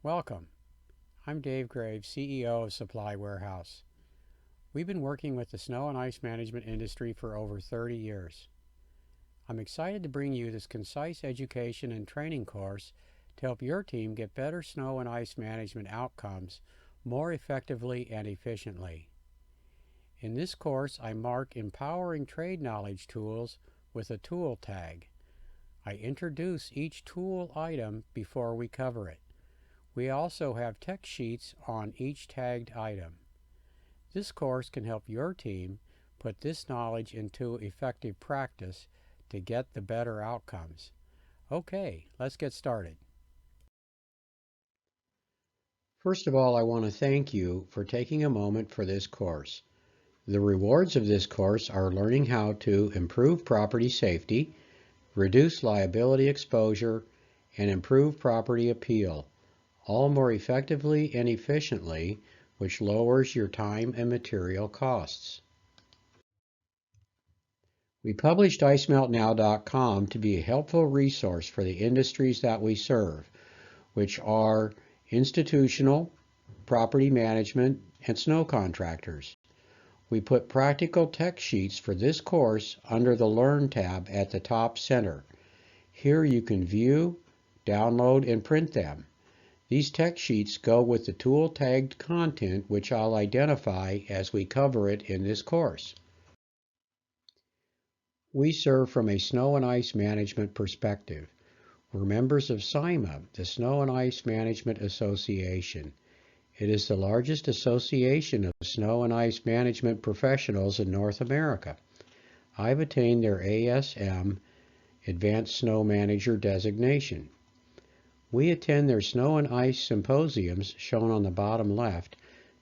Welcome. I'm Dave Graves, CEO of Supply Warehouse. We've been working with the snow and ice management industry for over 30 years. I'm excited to bring you this concise education and training course to help your team get better snow and ice management outcomes more effectively and efficiently. In this course, I mark empowering trade knowledge tools with a tool tag. I introduce each tool item before we cover it. We also have text sheets on each tagged item. This course can help your team put this knowledge into effective practice to get the better outcomes. Okay, let's get started. First of all, I want to thank you for taking a moment for this course. The rewards of this course are learning how to improve property safety, reduce liability exposure, and improve property appeal, all more effectively and efficiently, which lowers your time and material costs. We published IceMeltNow.com to be a helpful resource for the industries that we serve, which are institutional, property management, and snow contractors. We put practical text sheets for this course under the Learn tab at the top center. Here you can view, download, and print them. These text sheets go with the tool tagged content, which I'll identify as we cover it in this course. We serve from a snow and ice management perspective. We're members of SIMA, the Snow and Ice Management Association. It is the largest association of snow and ice management professionals in North America. I've attained their ASM, Advanced Snow Manager designation. We attend their snow and ice symposiums, shown on the bottom left,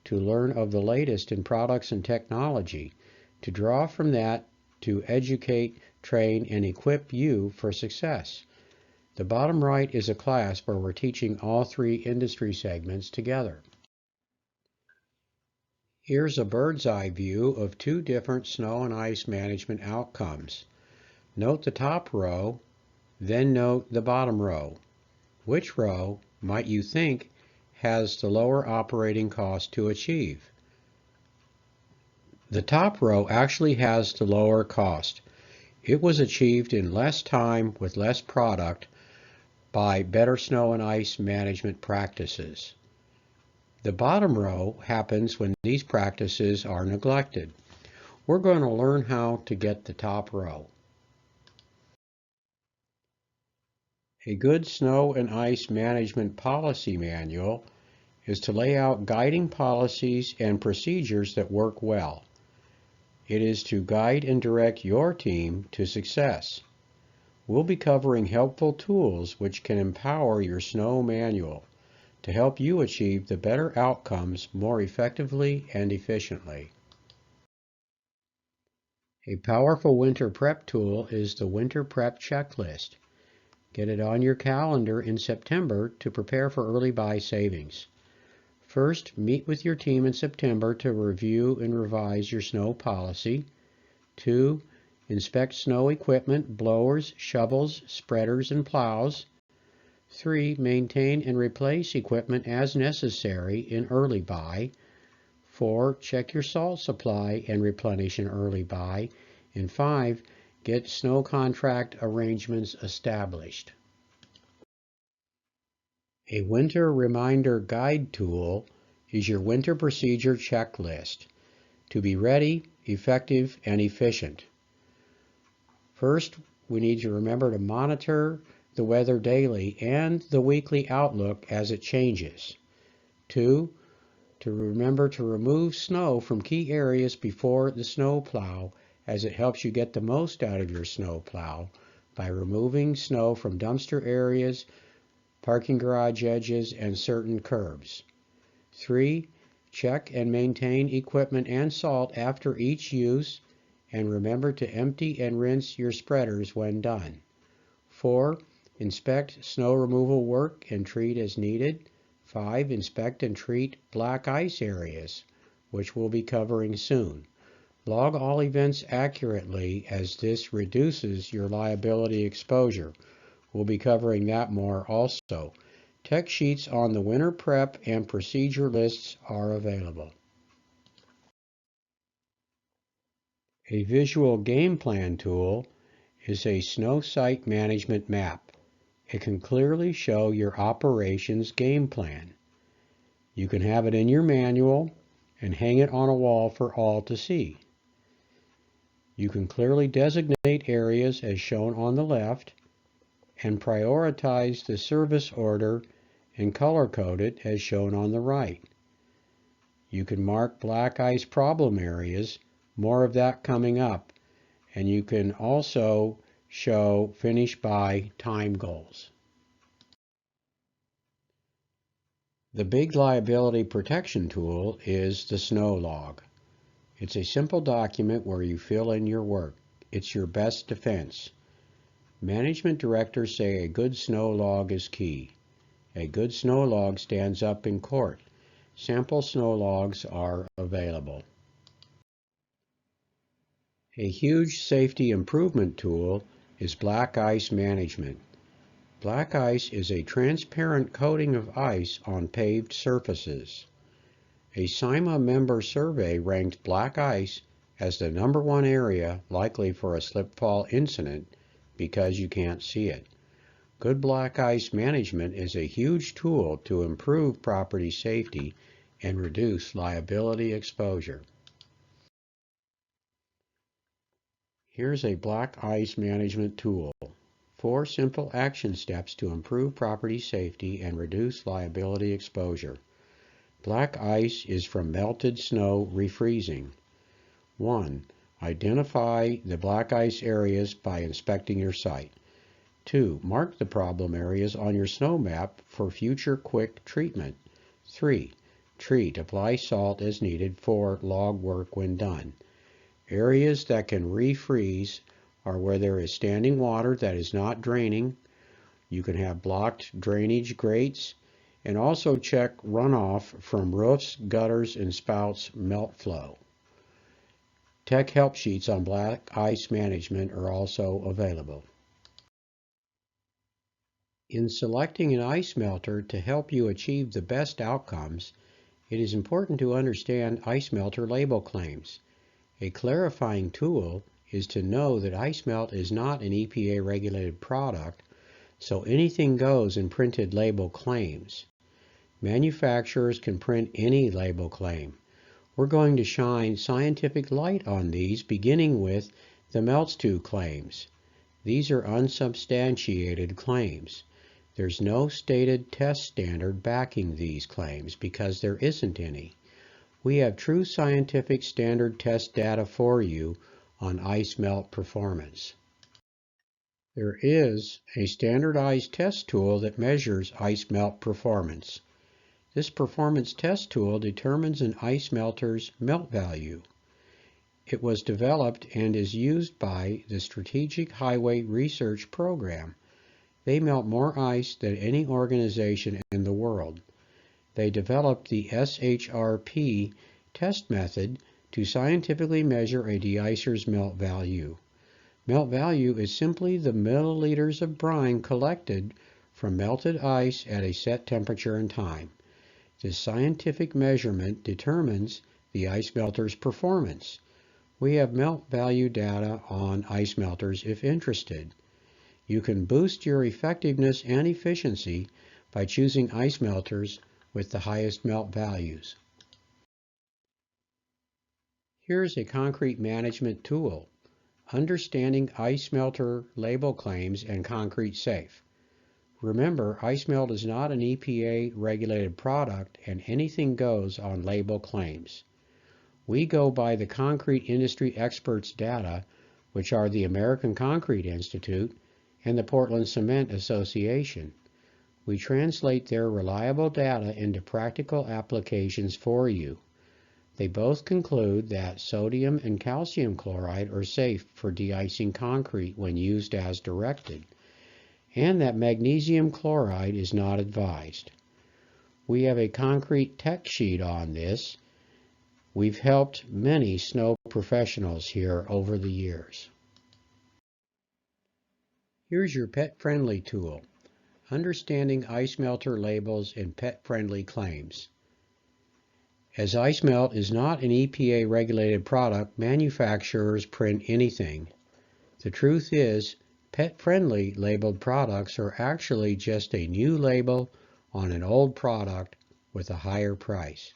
to learn of the latest in products and technology, to draw from that to educate, train, and equip you for success. The bottom right is a class where we're teaching all three industry segments together. Here's a bird's eye view of two different snow and ice management outcomes. Note the top row, then note the bottom row. Which row might you think has the lower operating cost to achieve? The top row actually has the lower cost. It was achieved in less time with less product by better snow and ice management practices. The bottom row happens when these practices are neglected. We're going to learn how to get the top row. A good snow and ice management policy manual is to lay out guiding policies and procedures that work well. It is to guide and direct your team to success. We'll be covering helpful tools which can empower your snow manual to help you achieve the better outcomes more effectively and efficiently. A powerful winter prep tool is the Winter Prep Checklist. Get it on your calendar in September to prepare for early buy savings. First, meet with your team in September to review and revise your snow policy. 2. Inspect snow equipment, blowers, shovels, spreaders, and plows. 3. Maintain and replace equipment as necessary in early buy. 4. Check your salt supply and replenish in early buy. And 5. Get snow contract arrangements established. A winter reminder guide tool is your winter procedure checklist to be ready, effective, and efficient. First, we need to remember to monitor the weather daily and the weekly outlook as it changes. 2. To remember to remove snow from key areas before the snow plow, as it helps you get the most out of your snow plow by removing snow from dumpster areas, parking garage edges, and certain curbs. 3. Check and maintain equipment and salt after each use, and remember to empty and rinse your spreaders when done. 4. Inspect snow removal work and treat as needed. 5. Inspect and treat black ice areas, which we'll be covering soon. Log all events accurately, as this reduces your liability exposure. We'll be covering that more also. Tech sheets on the winter prep and procedure lists are available. A visual game plan tool is a snow site management map. It can clearly show your operations game plan. You can have it in your manual and hang it on a wall for all to see. You can clearly designate areas as shown on the left and prioritize the service order and color code it as shown on the right. You can mark black ice problem areas, more of that coming up, and you can also show finish by time goals. The big liability protection tool is the snow log. It's a simple document where you fill in your work. It's your best defense. Management directors say a good snow log is key. A good snow log stands up in court. Sample snow logs are available. A huge safety improvement tool is black ice management. Black ice is a transparent coating of ice on paved surfaces. A CIMA member survey ranked black ice as the #1 area likely for a slip-fall incident because you can't see it. Good black ice management is a huge tool to improve property safety and reduce liability exposure. Here's a black ice management tool. 4 simple action steps to improve property safety and reduce liability exposure. Black ice is from melted snow refreezing. 1. Identify the black ice areas by inspecting your site. 2. Mark the problem areas on your snow map for future quick treatment. 3. Treat, apply salt as needed for log work when done. Areas that can refreeze are where there is standing water that is not draining. You can have blocked drainage grates, and also check runoff from roofs, gutters, and spouts melt flow. Tech help sheets on black ice management are also available. In selecting an ice melter to help you achieve the best outcomes, it is important to understand ice melter label claims. A clarifying tool is to know that ice melt is not an EPA-regulated product, so anything goes in printed label claims. Manufacturers can print any label claim. We're going to shine scientific light on these, beginning with the MELTS 2 claims. These are unsubstantiated claims. There's no stated test standard backing these claims because there isn't any. We have true scientific standard test data for you on ice melt performance. There is a standardized test tool that measures ice melt performance. This performance test tool determines an ice melter's melt value. It was developed and is used by the Strategic Highway Research Program. They melt more ice than any organization in the world. They developed the SHRP test method to scientifically measure a de-icer's melt value. Melt value is simply the milliliters of brine collected from melted ice at a set temperature and time. This scientific measurement determines the ice melter's performance. We have melt value data on ice melters if interested. You can boost your effectiveness and efficiency by choosing ice melters with the highest melt values. Here's a concrete management tool, Understanding Ice Melter Label Claims and Concrete Safe. Remember, ice melt is not an EPA-regulated product and anything goes on label claims. We go by the concrete industry experts' data, which are the American Concrete Institute and the Portland Cement Association. We translate their reliable data into practical applications for you. They both conclude that sodium and calcium chloride are safe for de-icing concrete when used as directed, and that magnesium chloride is not advised. We have a concrete tech sheet on this. We've helped many snow professionals here over the years. Here's your pet-friendly tool, Understanding ice melter labels and pet-friendly claims. As ice melt is not an EPA-regulated product, manufacturers print anything. The truth is, pet-friendly labeled products are actually just a new label on an old product with a higher price.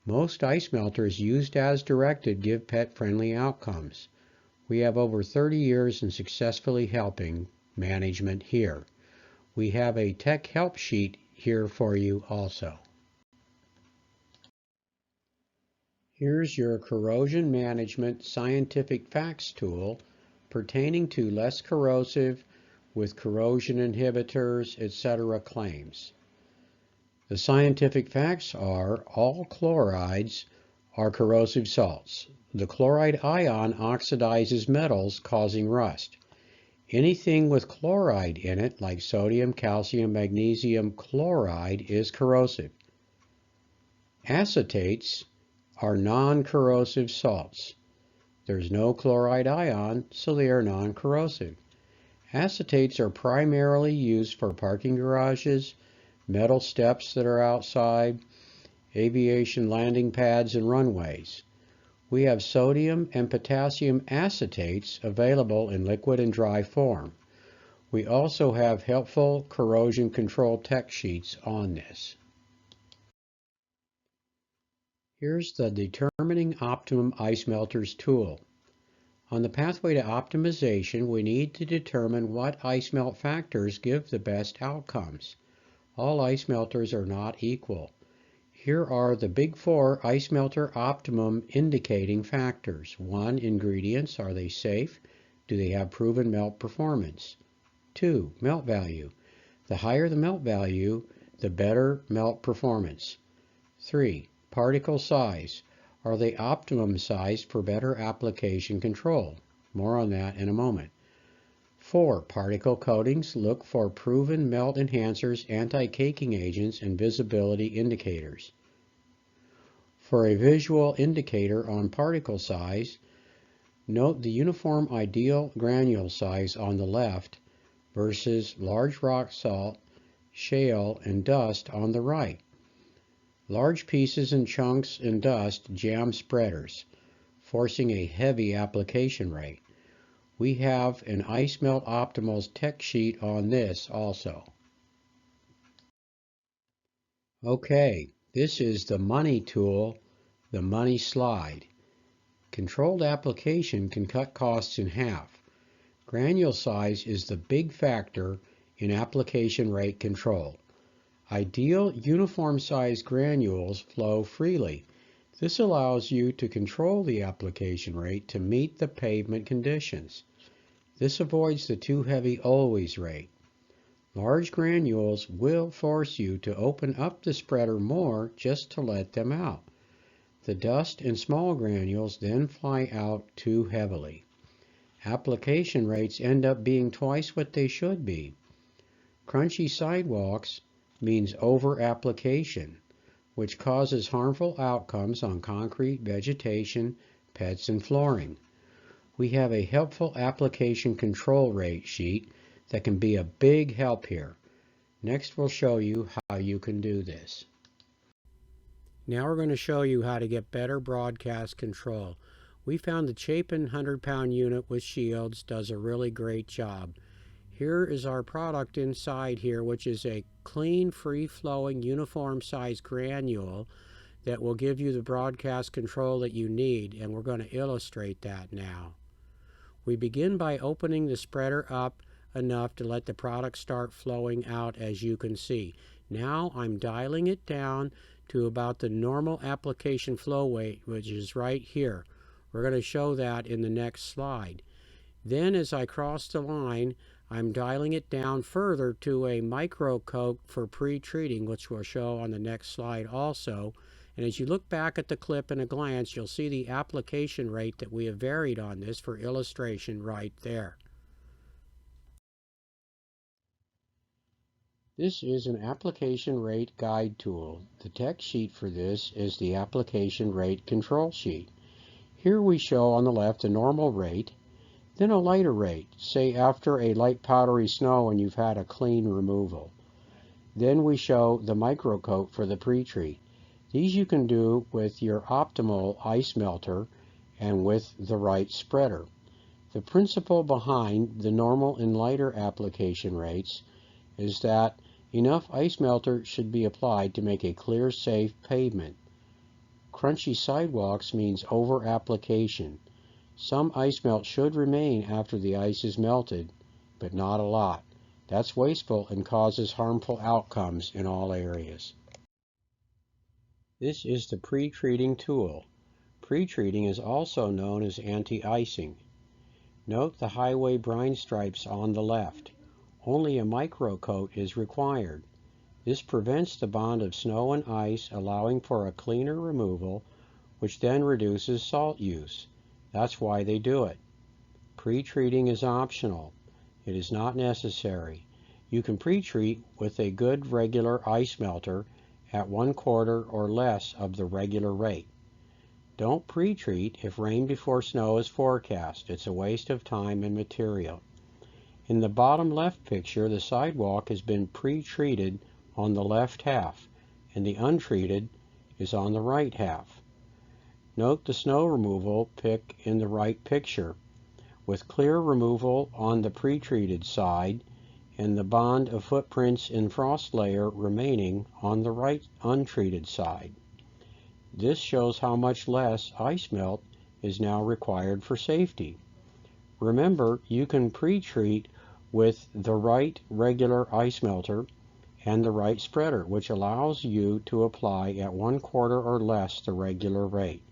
Most ice melters used as directed give pet-friendly outcomes. We have over 30 years in successfully helping management here. We have a tech help sheet here for you also. Here's your corrosion management scientific facts tool pertaining to less corrosive with corrosion inhibitors, etc. claims. The scientific facts are all chlorides are corrosive salts. The chloride ion oxidizes metals, causing rust. Anything with chloride in it, like sodium, calcium, magnesium chloride, is corrosive. Acetates are non-corrosive salts. There's no chloride ion, so they are non-corrosive. Acetates are primarily used for parking garages, metal steps that are outside, aviation landing pads, and runways. We have sodium and potassium acetates available in liquid and dry form. We also have helpful corrosion control tech sheets on this. Here's the Determining Optimum Ice Melters tool. On the pathway to optimization, we need to determine what ice melt factors give the best outcomes. All ice melters are not equal. Here are the big four ice melter optimum indicating factors. 1. Ingredients. Are they safe? Do they have proven melt performance? 2. Melt value. The higher the melt value, the better melt performance. 3. Particle size. Are they optimum sized for better application control? More on that in a moment. 4. Particle coatings. Look for proven melt enhancers, anti-caking agents, and visibility indicators. For a visual indicator on particle size, note the uniform ideal granule size on the left versus large rock salt, shale, and dust on the right. Large pieces and chunks and dust jam spreaders, forcing a heavy application rate. We have an Ice Melt Optimals tech sheet on this also. Okay, this is the money tool, the money slide. Controlled application can cut costs in half. Granule size is the big factor in application rate control. Ideal uniform size granules flow freely. This allows you to control the application rate to meet the pavement conditions. This avoids the too heavy always rate. Large granules will force you to open up the spreader more just to let them out. The dust and small granules then fly out too heavily. Application rates end up being twice what they should be. Crunchy sidewalks means over-application, which causes harmful outcomes on concrete, vegetation, pets, and flooring. We have a helpful application control rate sheet that can be a big help here. Next, we'll show you how you can do this. Now we're going to show you how to get better broadcast control. We found the Chapin 100-pound unit with shields does a really great job. Here is our product inside here, which is a clean, free-flowing, uniform-sized granule that will give you the broadcast control that you need, and we're going to illustrate that now. We begin by opening the spreader up enough to let the product start flowing out, as you can see. Now I'm dialing it down to about the normal application flow rate, which is right here. We're going to show that in the next slide. Then as I cross the line, I'm dialing it down further to a micro coat for pre-treating, which we'll show on the next slide also. And as you look back at the clip in a glance, you'll see the application rate that we have varied on this for illustration right there. This is an application rate guide tool. The tech sheet for this is the application rate control sheet. Here we show on the left the normal rate, Then a lighter rate, say after a light powdery snow and you've had a clean removal. Then we show the microcoat for the pre-treat. These you can do with your Optimal ice melter and with the right spreader. The principle behind the normal and lighter application rates is that enough ice melter should be applied to make a clear, safe pavement. Crunchy sidewalks means over-application. Some ice melt should remain after the ice is melted, but not a lot. That's wasteful and causes harmful outcomes in all areas. This is the pre-treating tool. Pre-treating is also known as anti-icing. Note the highway brine stripes on the left. Only a microcoat is required. This prevents the bond of snow and ice, allowing for a cleaner removal, which then reduces salt use. That's why they do it. Pre-treating is optional. It is not necessary. You can pre-treat with a good regular ice melter at 1/4 or less of the regular rate. Don't pre-treat if rain before snow is forecast. It's a waste of time and material. In the bottom left picture, the sidewalk has been pre-treated on the left half, and the untreated is on the right half. Note the snow removal pic in the right picture, with clear removal on the pre-treated side and the bond of footprints and frost layer remaining on the right untreated side. This shows how much less ice melt is now required for safety. Remember, you can pre-treat with the right regular ice melter and the right spreader, which allows you to apply at 1/4 or less the regular rate.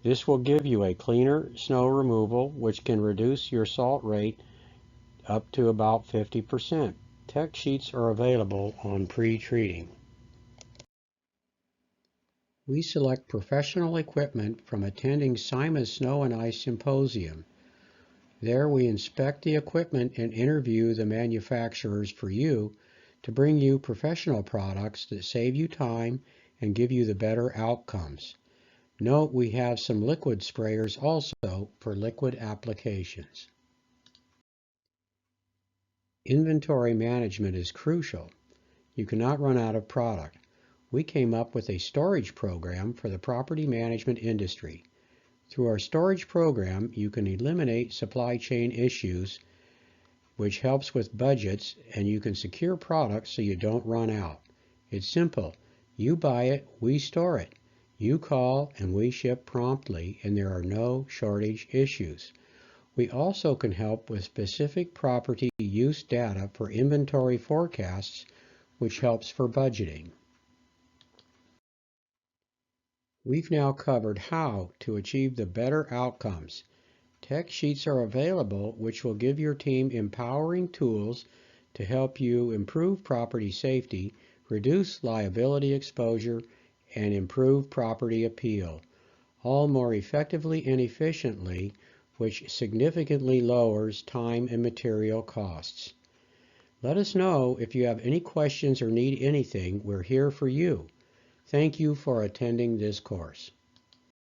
This will give you a cleaner snow removal, which can reduce your salt rate up to about 50%. Tech sheets are available on pre-treating. We select professional equipment from attending SIMA's Snow and Ice Symposium. There we inspect the equipment and interview the manufacturers for you to bring you professional products that save you time and give you the better outcomes. Note we have some liquid sprayers also for liquid applications. Inventory management is crucial. You cannot run out of product. We came up with a storage program for the property management industry. Through our storage program, you can eliminate supply chain issues, which helps with budgets, and you can secure products so you don't run out. It's simple. You buy it, we store it. You call and we ship promptly, and there are no shortage issues. We also can help with specific property use data for inventory forecasts, which helps for budgeting. We've now covered how to achieve the better outcomes. Tech sheets are available, which will give your team empowering tools to help you improve property safety, reduce liability exposure, and improve property appeal, all more effectively and efficiently, which significantly lowers time and material costs. Let us know if you have any questions or need anything. We're here for you. Thank you for attending this course.